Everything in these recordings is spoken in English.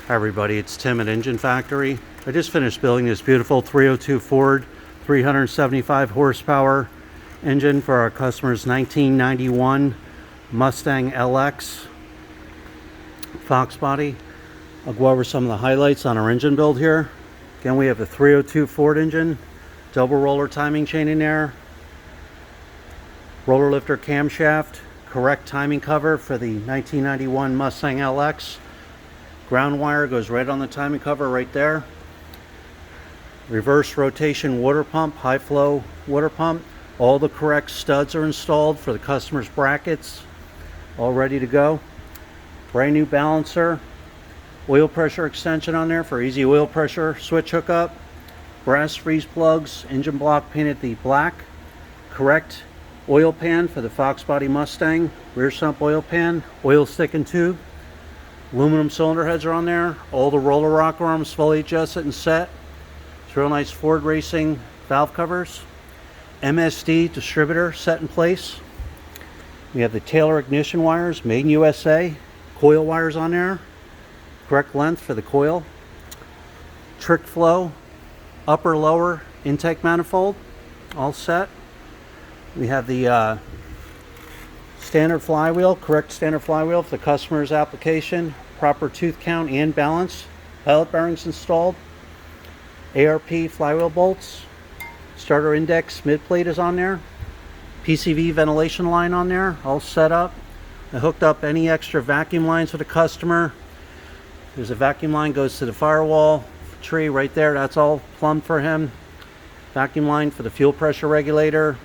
Hi everybody, it's Tim at Engine Factory. I just finished building this beautiful 302 Ford 375 horsepower engine for our customer's 1991 Mustang Lx Foxbody. I'll go over some of the highlights on our engine build here. Again, we have the 302 Ford engine, double roller timing chain in there, roller lifter camshaft, correct timing cover for the 1991 Mustang Lx. Ground wire goes right on the timing cover right there. Reverse rotation water pump, high flow water pump. All the correct studs are installed for the customer's brackets, all ready to go. Brand new balancer, oil pressure extension on there for easy oil pressure switch hookup. Brass freeze plugs, engine block painted the black. Correct oil pan for the Foxbody Mustang, rear sump oil pan, oil stick and tube. Aluminum cylinder heads are on there. All the roller rocker arms fully adjusted and set. It's real nice Ford Racing valve covers. MSD distributor set in place. We have the Taylor ignition wires, made in USA. Coil wires on there. Correct length for the coil. Trick flow, upper lower intake manifold, all set. We have the standard flywheel, correct standard flywheel for the customer's application. Proper tooth count and balance. Pilot bearings installed. ARP flywheel bolts. Starter index mid plate is on there. PCV ventilation line on there, all set up. I hooked up any extra vacuum lines for the customer. There's a vacuum line goes to the firewall tree right there. That's all plumbed for him. Vacuum line for the fuel pressure regulator.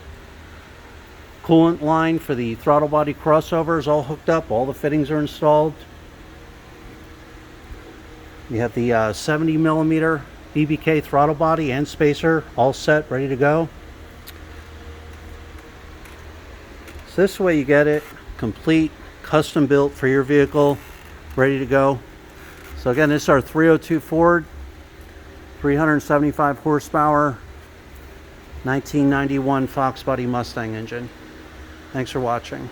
Coolant line for the throttle body crossovers all hooked up. All the fittings are installed. We have the 70 millimeter BBK throttle body and spacer all set, ready to go. So this way you get it complete, custom built for your vehicle, ready to go. So again, this is our 302 Ford 375 horsepower 1991 Foxbody Mustang engine. Thanks for watching.